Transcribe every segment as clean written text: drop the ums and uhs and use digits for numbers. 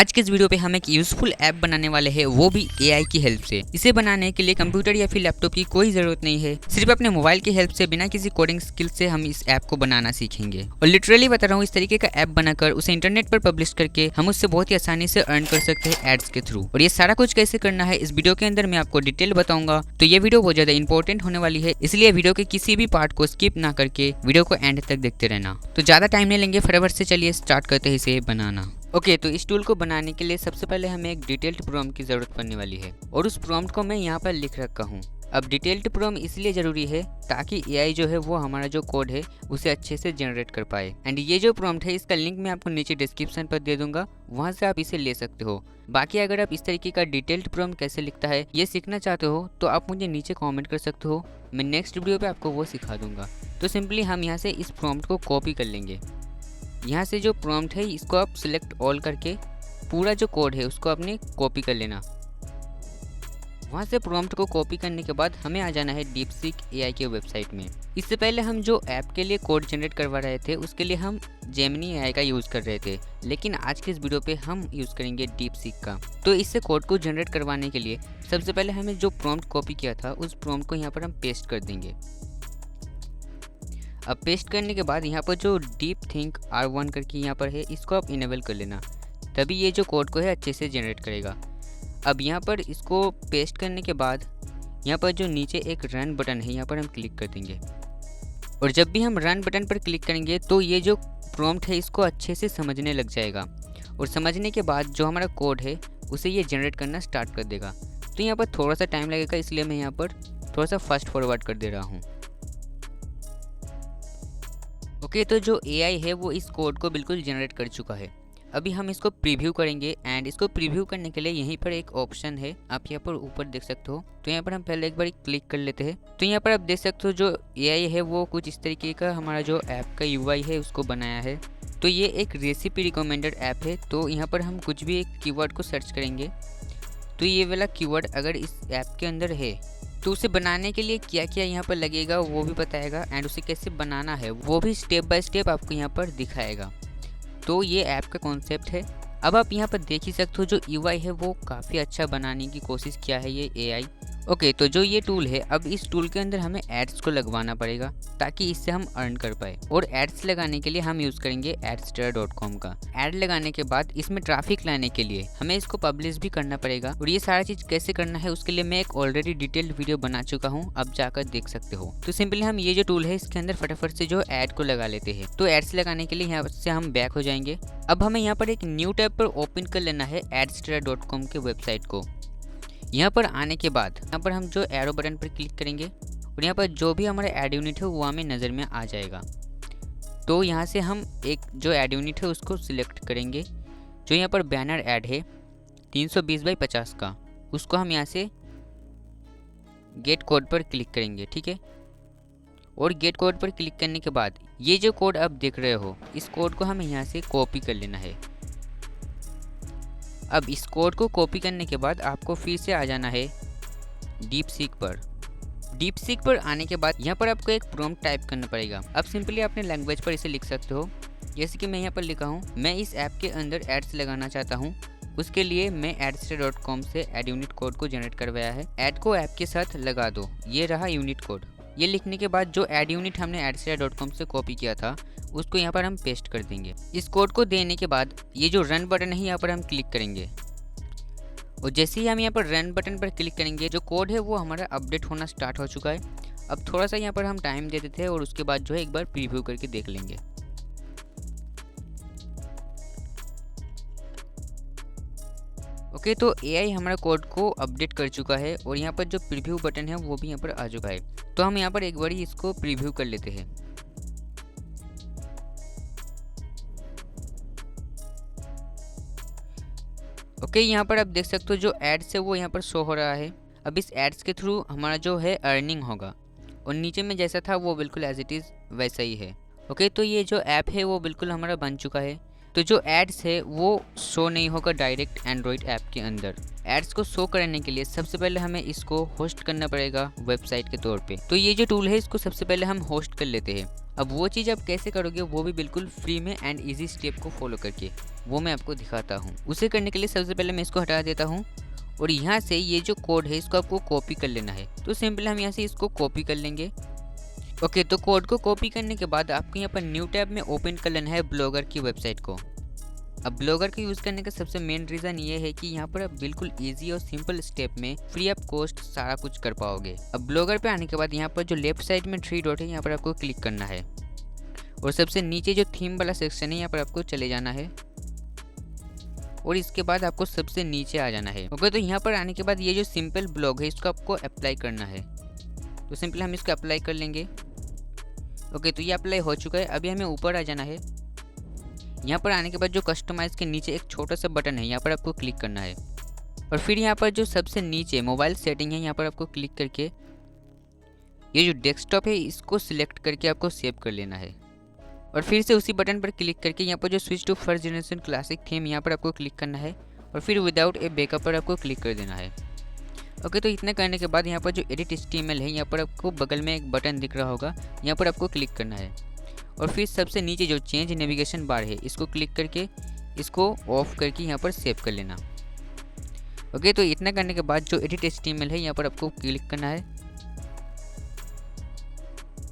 आज के इस वीडियो पे हम एक यूजफुल ऐप बनाने वाले हैं, वो भी एआई की हेल्प से। इसे बनाने के लिए कंप्यूटर या फिर लैपटॉप की कोई जरूरत नहीं है, सिर्फ अपने मोबाइल की हेल्प से बिना किसी कोडिंग स्किल से हम इस ऐप को बनाना सीखेंगे। और लिटरली बता रहा हूँ, इस तरीके का ऐप बनाकर उसे इंटरनेट पर पब्लिश करके हम उससे बहुत ही आसानी से अर्न कर सकते हैं एड्स के थ्रू। और ये सारा कुछ कैसे करना है इस वीडियो के अंदर मैं आपको डिटेल बताऊंगा। तो ये वीडियो बहुत ज्यादा इंपॉर्टेंट होने वाली है, इसलिए वीडियो के किसी भी पार्ट को स्किप ना करके वीडियो को एंड तक देखते रहना। तो ज्यादा टाइम नहीं लेंगे, फटाफट से चलिए स्टार्ट करते हैं इसे बनाना। ओके, तो इस टूल को बनाने के लिए सबसे पहले हमें एक डिटेल्ड प्रॉम्प्ट की जरूरत पड़ने वाली है और उस प्रॉम्प्ट को मैं यहाँ पर लिख रखा हूँ। अब डिटेल्ड प्रॉम्प्ट इसलिए जरूरी है ताकि एआई जो है वो हमारा जो कोड है उसे अच्छे से जनरेट कर पाए। एंड ये जो प्रॉम्प्ट है इसका लिंक मैं आपको नीचे डिस्क्रिप्शन पर दे दूंगा, वहाँ से आप इसे ले सकते हो। बाकी अगर आप इस तरीके का डिटेल्ड प्रॉम्प्ट कैसे लिखता है ये सीखना चाहते हो तो आप मुझे नीचे कॉमेंट कर सकते हो, मैं नेक्स्ट वीडियो पर आपको वो सिखा दूंगा। तो सिंपली हम यहाँ से इस प्रॉम्प्ट को कॉपी कर लेंगे। यहाँ से जो प्रॉम्प्ट है इसको आप सिलेक्ट ऑल करके पूरा जो कोड है उसको आपने कॉपी कर लेना। वहाँ से प्रॉम्प्ट को कॉपी करने के बाद हमें आ जाना है डीपसीक एआई के वेबसाइट में। इससे पहले हम जो ऐप के लिए कोड जनरेट करवा रहे थे उसके लिए हम जेमिनी एआई का यूज़ कर रहे थे, लेकिन आज के इस वीडियो पे हम यूज़ करेंगे डीपसीक का। तो इससे कोड को जनरेट करवाने के लिए सबसे पहले हमें जो प्रॉम्प्ट कॉपी किया था उस प्रॉम्प्ट को यहाँ पर हम पेस्ट कर देंगे। अब पेस्ट करने के बाद यहाँ पर जो डीप थिंक R1 करके यहाँ पर है इसको आप इनेबल कर लेना, तभी ये जो कोड को है अच्छे से जनरेट करेगा। अब यहाँ पर इसको पेस्ट करने के बाद यहाँ पर जो नीचे एक रन बटन है यहाँ पर हम क्लिक कर देंगे। और जब भी हम रन बटन पर क्लिक करेंगे तो ये जो प्रॉम्प्ट है इसको अच्छे से समझने लग जाएगा और समझने के बाद जो हमारा कोड है उसे ये जनरेट करना स्टार्ट कर देगा। तो यहाँ पर थोड़ा सा टाइम लगेगा, इसलिए मैं यहाँ पर थोड़ा सा फास्ट फॉरवर्ड कर दे रहा हूँ। ओके, तो जो एआई है वो इस कोड को बिल्कुल जनरेट कर चुका है। अभी हम इसको प्रीव्यू करेंगे एंड इसको प्रीव्यू करने के लिए यहीं पर एक ऑप्शन है, आप यहाँ पर ऊपर देख सकते हो। तो यहाँ पर हम पहले एक बार क्लिक कर लेते हैं। तो यहाँ पर आप देख सकते हो जो एआई है वो कुछ इस तरीके का हमारा जो ऐप का यूआई है उसको बनाया है। तो ये एक रेसिपी रिकमेंडेड ऐप है। तो यहाँ पर हम कुछ भी एक कीवर्ड को सर्च करेंगे तो ये वाला कीवर्ड अगर इस ऐप के अंदर है तो उसे बनाने के लिए क्या क्या यहाँ पर लगेगा वो भी बताएगा एंड उसे कैसे बनाना है वो भी स्टेप बाय स्टेप आपको यहाँ पर दिखाएगा। तो ये ऐप का कॉन्सेप्ट है। अब आप यहाँ पर देख ही सकते हो जो यूआई है वो काफ़ी अच्छा बनाने की कोशिश किया है ये एआई। ओके, तो जो ये टूल है अब इस टूल के अंदर हमें एड्स को लगवाना पड़ेगा ताकि इससे हम अर्न कर पाए। और एड्स लगाने के लिए हम यूज़ करेंगे adster.com का। एड लगाने के बाद इसमें ट्रैफिक लाने के लिए हमें इसको पब्लिश भी करना पड़ेगा। और ये सारा चीज़ कैसे करना है उसके लिए मैं एक ऑलरेडी डिटेल्ड वीडियो बना चुका हूँ, अब जाकर देख सकते हो। तो सिंपली हम ये जो टूल है इसके अंदर फटाफट से जो एड को लगा लेते हैं। तो एड्स लगाने के लिए यहाँ से हम बैक हो जाएंगे। अब हमें यहाँ पर एक न्यू टैब पर ओपन कर लेना है adster.com के वेबसाइट को। यहाँ पर आने के बाद यहाँ पर हम जो एरो बटन पर क्लिक करेंगे और यहाँ पर जो भी हमारा ऐड यूनिट है वो हमें नज़र में आ जाएगा। तो यहाँ से हम एक जो ऐड यूनिट है उसको सिलेक्ट करेंगे। जो यहाँ पर बैनर ऐड है 320x50 का, उसको हम यहाँ से गेट कोड पर क्लिक करेंगे, ठीक है। और गेट कोड पर क्लिक करने के बाद ये जो कोड आप देख रहे हो इस कोड को हमें यहाँ से कॉपी कर लेना है। अब इस कोड को कॉपी करने के बाद आपको फिर से आ जाना है डीपसीक पर। डीपसीक पर आने के बाद यहाँ पर आपको एक प्रॉम्प्ट टाइप करना पड़ेगा। अब सिंपली अपने लैंग्वेज पर इसे लिख सकते हो, जैसे कि मैं यहाँ पर लिखा हूँ मैं इस ऐप के अंदर एड्स लगाना चाहता हूँ। उसके लिए मैं adster.com से एड यूनिट कोड को जनरेट करवाया है। ऐड को ऐप के साथ लगा दो, ये रहा यूनिट कोड। ये लिखने के बाद जो ऐड यूनिट हमने adster.com से कॉपी किया था उसको यहाँ पर हम पेस्ट कर देंगे। इस कोड को देने के बाद ये जो रन बटन है यहाँ पर हम क्लिक करेंगे और जैसे ही हम यहाँ पर रन बटन पर क्लिक करेंगे जो कोड है वो हमारा अपडेट होना स्टार्ट हो चुका है। अब थोड़ा सा यहाँ पर हम टाइम दे देते हैं और उसके बाद जो है एक बार प्रीव्यू करके देख लेंगे। ओके, तो एआई हमारा कोड को अपडेट कर चुका है और यहाँ पर जो प्रीव्यू बटन है वो भी यहाँ पर आ चुका है। तो हम यहाँ पर एक बार इसको प्रीव्यू कर लेते हैं। ओके, यहाँ पर आप देख सकते हो जो एड्स है वो यहाँ पर शो हो रहा है। अब इस एड्स के थ्रू हमारा जो है अर्निंग होगा और नीचे में जैसा था वो बिल्कुल एज इट इज़ वैसा ही है। ओके, तो ये जो ऐप है वो बिल्कुल हमारा बन चुका है। तो जो एड्स है वो शो नहीं होगा डायरेक्ट एंड्रॉइड ऐप के अंदर। एड्स को शो करने के लिए सबसे पहले हमें इसको होस्ट करना पड़ेगा वेबसाइट के तौर पे। तो ये जो टूल है इसको सबसे पहले हम होस्ट कर लेते हैं। अब वो चीज़ आप कैसे करोगे वो भी बिल्कुल फ्री में एंड इजी स्टेप को फॉलो करके, वो मैं आपको दिखाता हूँ। उसे करने के लिए सबसे पहले मैं इसको हटा देता हूँ और यहाँ से ये जो कोड है इसको आपको कॉपी कर लेना है। तो सिंपल हम यहाँ से इसको कॉपी कर लेंगे। ओके, तो कोड को कॉपी करने के बाद आपको यहाँ पर न्यू टैब में ओपन कर लेना है ब्लॉगर की वेबसाइट को। अब ब्लॉगर का यूज़ करने का सबसे मेन रीज़न ये है कि यहाँ पर आप बिल्कुल इजी और सिंपल स्टेप में फ्री ऑफ कॉस्ट सारा कुछ कर पाओगे। अब ब्लॉगर पे आने के बाद यहाँ पर जो लेफ्ट साइड में 3 डॉट है यहाँ पर आपको क्लिक करना है और सबसे नीचे जो थीम वाला सेक्शन है यहाँ पर आपको चले जाना है और इसके बाद आपको सबसे नीचे आ जाना है। ओके, तो यहाँ पर आने के बाद ये जो सिंपल ब्लॉग है इसको आपको अप्लाई करना है। तो सिंपल हम इसको अप्लाई कर लेंगे। ओके, तो ये अप्लाई हो चुका है। अभी हमें ऊपर आ जाना है। यहाँ पर आने के बाद जो कस्टमाइज़ के नीचे एक छोटा सा बटन है यहाँ पर आपको क्लिक करना है और फिर यहाँ पर जो सबसे नीचे मोबाइल सेटिंग है यहाँ पर आपको क्लिक करके ये जो डेस्कटॉप है इसको सिलेक्ट करके आपको सेव कर लेना है और फिर से उसी बटन पर क्लिक करके यहाँ पर जो switch to first generation classic theme यहाँ पर आपको क्लिक करना है और फिर विदाउट ए बैकअप पर आपको क्लिक कर देना है। ओके, तो इतना करने के बाद यहाँ पर जो एडिट HTML है यहाँ पर आपको बगल में एक बटन दिख रहा होगा, यहाँ पर आपको क्लिक करना है और फिर सबसे नीचे जो चेंज नेविगेशन बार है इसको क्लिक करके इसको ऑफ करके यहाँ पर सेव कर लेना। ओके, तो इतना करने के बाद जो एडिट HTML है यहाँ पर आपको क्लिक करना है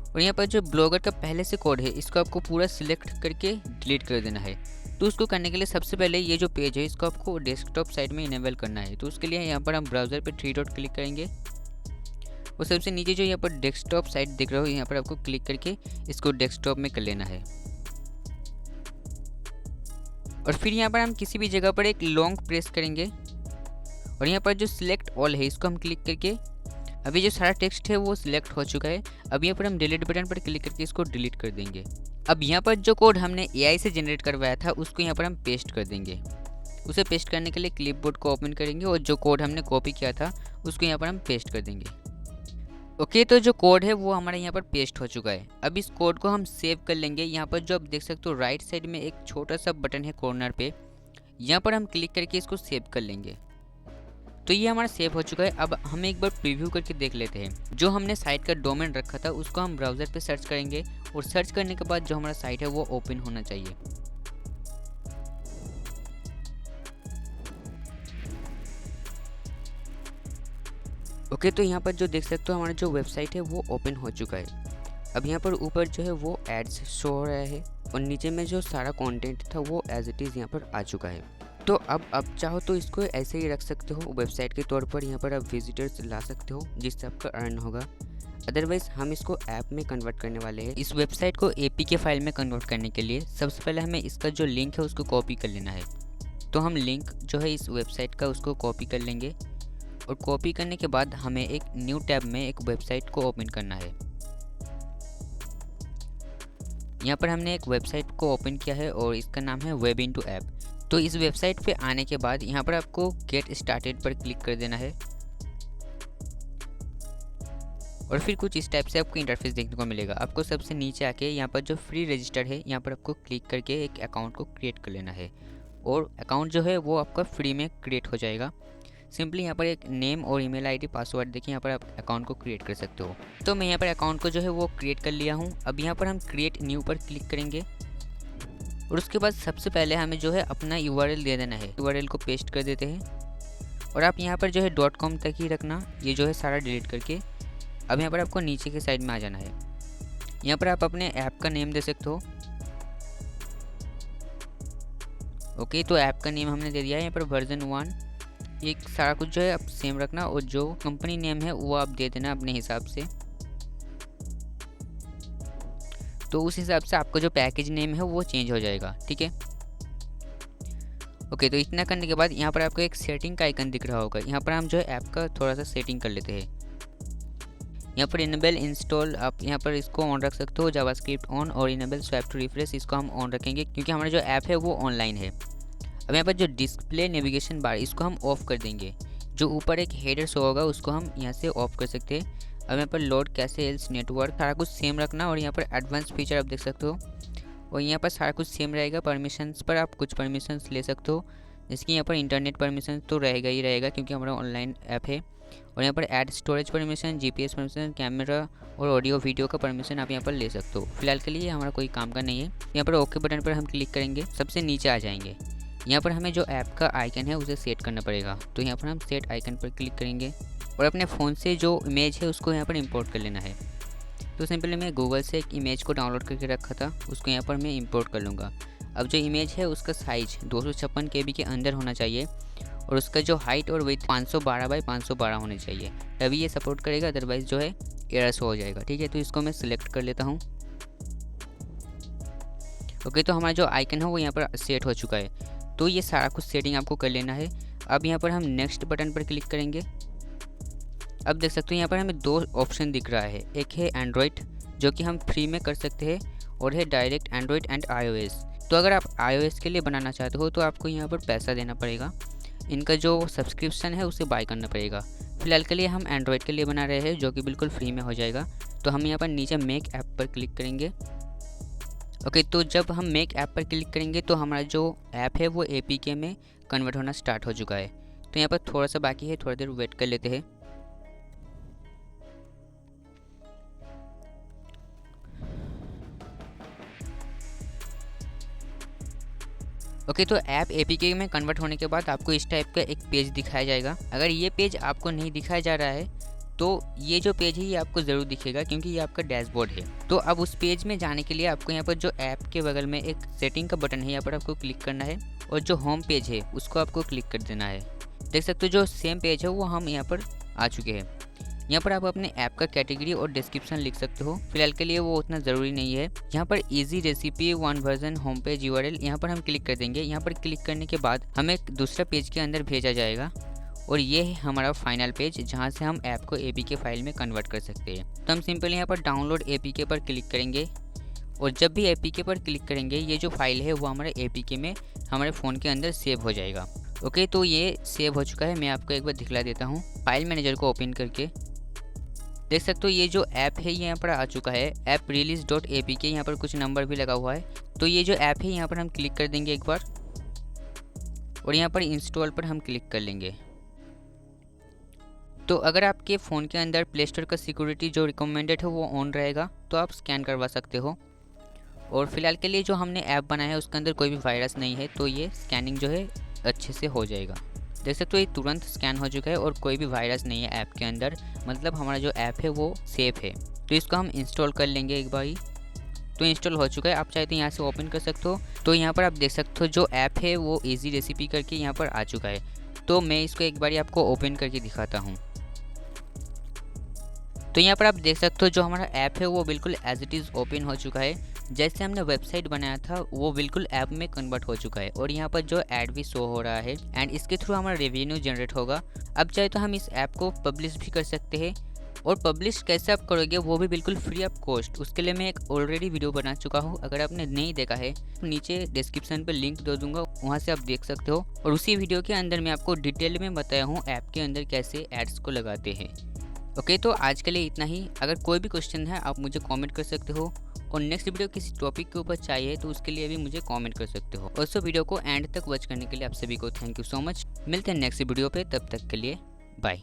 और यहाँ पर जो ब्लॉगर का पहले से कोड है इसको आपको पूरा सिलेक्ट करके डिलीट कर देना है। तो उसको करने के लिए सबसे पहले ये जो पेज है इसको आपको डेस्कटॉप साइड में इनेबल करना है। तो उसके लिए यहाँ पर हम ब्राउज़र पे 3 डॉट क्लिक करेंगे और सबसे नीचे जो यहाँ पर डेस्कटॉप साइट दिख रहा हो यहाँ पर आपको क्लिक करके इसको डेस्कटॉप में कर लेना है और फिर यहाँ पर हम किसी भी जगह पर एक लॉन्ग प्रेस करेंगे और यहाँ पर जो सिलेक्ट ऑल है इसको हम क्लिक करके अभी जो सारा टेक्स्ट है वो सिलेक्ट हो चुका है। अब यहाँ पर हम डिलीट बटन पर क्लिक करके इसको डिलीट कर देंगे। अब यहाँ पर जो कोड हमने AI से जनरेट करवाया था उसको यहाँ पर हम पेस्ट कर देंगे। उसे पेस्ट करने के लिए क्लिपबोर्ड को ओपन करेंगे और जो कोड हमने कॉपी किया था उसको यहाँ पर हम पेस्ट कर देंगे। ओके, तो जो कोड है वो हमारे यहाँ पर पेस्ट हो चुका है। अब इस कोड को हम सेव कर लेंगे। यहाँ पर जो आप देख सकते हो राइट साइड में एक छोटा सा बटन है कॉर्नर पे, यहाँ पर हम क्लिक करके इसको सेव कर लेंगे। तो ये हमारा सेव हो चुका है। अब हम एक बार प्रीव्यू करके देख लेते हैं। जो हमने साइट का डोमेन रखा था उसको हम ब्राउज़र पे सर्च करेंगे और सर्च करने के बाद जो हमारा साइट है वो ओपन होना चाहिए। ओके, तो यहाँ पर जो देख सकते हो हमारा जो वेबसाइट है वो ओपन हो चुका है। अब यहाँ पर ऊपर जो है वो एड्स शो हो रहा है और नीचे में जो सारा कंटेंट था वो एज इट इज़ यहाँ पर आ चुका है। तो अब चाहो तो इसको ऐसे ही रख सकते हो वेबसाइट के तौर पर। यहाँ पर आप विजिटर्स ला सकते हो जिससे आपका अर्न होगा। अदरवाइज़ हम इसको ऐप में कन्वर्ट करने वाले हैं। इस वेबसाइट को APK फाइल में कन्वर्ट करने के लिए सबसे पहले हमें इसका जो लिंक है उसको कॉपी कर लेना है। तो हम लिंक जो है इस वेबसाइट का उसको कॉपी कर लेंगे और कॉपी करने के बाद हमें एक न्यू टैब में एक वेबसाइट को ओपन करना है। यहाँ पर हमने एक वेबसाइट को ओपन किया है और इसका नाम है वेब इनटू ऐप। तो इस वेबसाइट पे आने के बाद यहाँ पर आपको गेट स्टार्टेड पर क्लिक कर देना है और फिर कुछ इस टाइप से आपको इंटरफेस देखने को मिलेगा। आपको सबसे नीचे आके यहाँ पर जो फ्री रजिस्टर्ड है यहाँ पर आपको क्लिक करके एक अकाउंट को क्रिएट कर लेना है और अकाउंट जो है वो आपका फ्री में क्रिएट हो जाएगा। सिंपली यहाँ पर एक नेम और ईमेल आईडी पासवर्ड देखिए यहाँ पर आप अकाउंट को क्रिएट कर सकते हो। तो मैं यहाँ पर अकाउंट को जो है वो क्रिएट कर लिया हूँ। अब यहाँ पर हम क्रिएट न्यू पर क्लिक करेंगे और उसके बाद सबसे पहले हमें जो है अपना URL दे देना है। URL को पेस्ट कर देते हैं और आप यहाँ पर जो है .com तक ही रखना, ये जो है सारा डिलीट करके। अब यहाँ पर आपको नीचे के साइड में आ जाना है। यहाँ पर आप अपने ऐप का नेम दे सकते हो। ओके, तो ऐप का नेम हमने दे दिया है। यहाँ पर वर्जन 1 ये सारा कुछ जो है आप सेम रखना और जो कंपनी नेम है वो आप दे देना अपने हिसाब से। तो उस हिसाब से आपका जो पैकेज नेम है वो चेंज हो जाएगा, ठीक है। ओके, तो इतना करने के बाद यहाँ पर आपको एक सेटिंग का आइकन दिख रहा होगा। यहाँ पर हम जो है ऐप का थोड़ा सा सेटिंग कर लेते हैं। यहाँ पर इनेबल इंस्टॉल आप यहाँ पर इसको ऑन रख सकते हो, जावास्क्रिप्ट ऑन, और इनेबल स्वैप टू रिफ्रेश इसको हम ऑन रखेंगे क्योंकि हमारा जो ऐप है वो ऑनलाइन है। अब यहाँ पर जो डिस्प्ले नेविगेशन बार इसको हम ऑफ कर देंगे। जो ऊपर एक हेडर शो होगा उसको हम यहाँ से ऑफ कर सकते हैं। अब यहाँ पर लोड कैसे एल्स नेटवर्क सारा कुछ सेम रखना और यहाँ पर एडवांस फीचर आप देख सकते हो और यहाँ पर सारा कुछ सेम रहेगा। परमिशंस पर आप कुछ परमिशंस ले सकते हो, जिसकी यहाँ पर इंटरनेट परमिशन तो रहेगा ही रहेगा क्योंकि हमारा ऑनलाइन ऐप है। और यहाँ पर add storage permission, GPS permission, camera और ऑडियो वीडियो का परमिशन आप यहाँ पर ले सकते हो। फिलहाल के लिए हमारा कोई काम का नहीं है। यहाँ पर ओके बटन पर हम क्लिक करेंगे, सबसे नीचे आ जाएंगे। यहाँ पर हमें जो ऐप का आइकन है उसे सेट करना पड़ेगा, तो यहाँ पर हम सेट आइकन पर क्लिक करेंगे और अपने फ़ोन से जो इमेज है उसको यहाँ पर इंपोर्ट कर लेना है। तो सिंपली मैं गूगल से एक इमेज को डाउनलोड करके रखा था, उसको यहाँ पर मैं इंपोर्ट कर लूँगा। अब जो इमेज है उसका साइज 256 KB के अंदर होना चाहिए और उसका जो हाइट और विड्थ 512 बाई 512 होने चाहिए, तभी ये सपोर्ट करेगा, अदरवाइज़ जो है एरर शो हो जाएगा। ठीक है, तो इसको मैं सिलेक्ट कर लेता हूँ। ओके, तो हमारा जो आइकन है वो यहाँ पर सेट हो चुका है। तो ये सारा कुछ सेटिंग आपको कर लेना है। अब यहाँ पर हम नेक्स्ट बटन पर क्लिक करेंगे। अब देख सकते हो यहाँ पर हमें दो ऑप्शन दिख रहा है, एक है एंड्रॉयड जो कि हम फ्री में कर सकते हैं और है डायरेक्ट एंड्रॉयड एंड iOS। तो अगर आप iOS के लिए बनाना चाहते हो तो आपको यहाँ पर पैसा देना पड़ेगा, इनका जो सब्सक्रिप्शन है उसे बाय करना पड़ेगा। फिलहाल के लिए हम एंड्रॉयड के लिए बना रहे हैं जो कि बिल्कुल फ्री में हो जाएगा। तो हम यहाँ पर नीचे मेक ऐप पर क्लिक करेंगे। ओके, तो जब हम मेक ऐप पर क्लिक करेंगे तो हमारा जो ऐप है वो APK में कन्वर्ट होना स्टार्ट हो चुका है। तो यहाँ पर थोड़ा सा बाकी है, थोड़ी देर वेट कर लेते हैं। ओके, तो ऐप APK में कन्वर्ट होने के बाद आपको इस टाइप का एक पेज दिखाया जाएगा। अगर ये पेज आपको नहीं दिखाया जा रहा है तो ये जो पेज है ये आपको ज़रूर दिखेगा, क्योंकि ये आपका डैशबोर्ड है। तो अब उस पेज में जाने के लिए आपको यहाँ पर जो ऐप के बगल में एक सेटिंग का बटन है, यहाँ पर आपको क्लिक करना है और जो होम पेज है उसको आपको क्लिक कर देना है। देख सकते हो जो सेम पेज है वो हम यहाँ पर आ चुके हैं। यहाँ पर आप अपने ऐप का कैटेगरी और डिस्क्रिप्शन लिख सकते हो। फिलहाल के लिए वो उतना ज़रूरी नहीं है। यहाँ पर easy recipe 1 version home page URL यहाँ पर हम क्लिक कर देंगे। यहाँ पर क्लिक करने के बाद हमें एक दूसरा पेज के अंदर भेजा जाएगा और ये है हमारा फाइनल पेज जहाँ से हम ऐप को APK फाइल में कन्वर्ट कर सकते हैं। तो हम सिंपली यहाँ पर डाउनलोड APK पर क्लिक करेंगे और जब भी APK पर क्लिक करेंगे ये जो फाइल है वो हमारे APK में हमारे फ़ोन के अंदर सेव हो जाएगा। ओके, तो ये सेव हो चुका है। मैं आपको एक बार दिखला देता हूँ फाइल मैनेजर को ओपन करके। देख सकते हो ये जो ऐप है ये यहाँ पर आ चुका है, ऐप release.apk। यहाँ पर कुछ नंबर भी लगा हुआ है। तो ये जो ऐप है यहाँ पर हम क्लिक कर देंगे एक बार और यहाँ पर इंस्टॉल पर हम क्लिक कर लेंगे। तो अगर आपके फ़ोन के अंदर प्ले स्टोर का सिक्योरिटी जो रिकमेंडेड है वो ऑन रहेगा तो आप स्कैन करवा सकते हो। और फिलहाल के लिए जो हमने ऐप बनाया है उसके अंदर कोई भी वायरस नहीं है, तो ये स्कैनिंग जो है अच्छे से हो जाएगा। देख सकते हो ये तुरंत स्कैन हो चुका है और कोई भी वायरस नहीं है ऐप के अंदर, मतलब हमारा जो ऐप है वो सेफ़ है। तो इसको हम इंस्टॉल कर लेंगे एक बार ही। तो इंस्टॉल हो चुका है, आप चाहे तो यहाँ से ओपन कर सकते हो। तो यहाँ पर आप देख सकते हो जो ऐप है वो इजी रेसिपी करके यहाँ पर आ चुका है। तो मैं इसको एक बार आपको ओपन करके दिखाता हूँ। तो यहाँ पर आप देख सकते हो जो हमारा ऐप है वो बिल्कुल एज इट इज़ ओपन हो चुका है। जैसे हमने वेबसाइट बनाया था वो बिल्कुल ऐप में कन्वर्ट हो चुका है और यहाँ पर जो ऐड भी शो हो रहा है एंड इसके थ्रू हमारा रेवेन्यू जनरेट होगा। अब चाहे तो हम इस ऐप को पब्लिश भी कर सकते हैं और पब्लिश कैसे आप करोगे वो भी बिल्कुल फ्री ऑफ कॉस्ट। उसके लिए मैं एक ऑलरेडी वीडियो बना चुका हूँ, अगर आपने नहीं देखा है नीचे डिस्क्रिप्शन पर लिंक दे दूंगा, वहाँ से आप देख सकते हो। और उसी वीडियो के अंदर मैं आपको डिटेल में बताया हूँ ऐप के अंदर कैसे एड्स को लगाते हैं। ओके, तो आज के लिए इतना ही। अगर कोई भी क्वेश्चन है आप मुझे कमेंट कर सकते हो और नेक्स्ट वीडियो किसी टॉपिक के ऊपर चाहिए तो उसके लिए भी मुझे कमेंट कर सकते हो। और वीडियो को एंड तक वॉच करने के लिए आप सभी को थैंक यू सो मच। मिलते हैं नेक्स्ट वीडियो पे, तब तक के लिए बाय।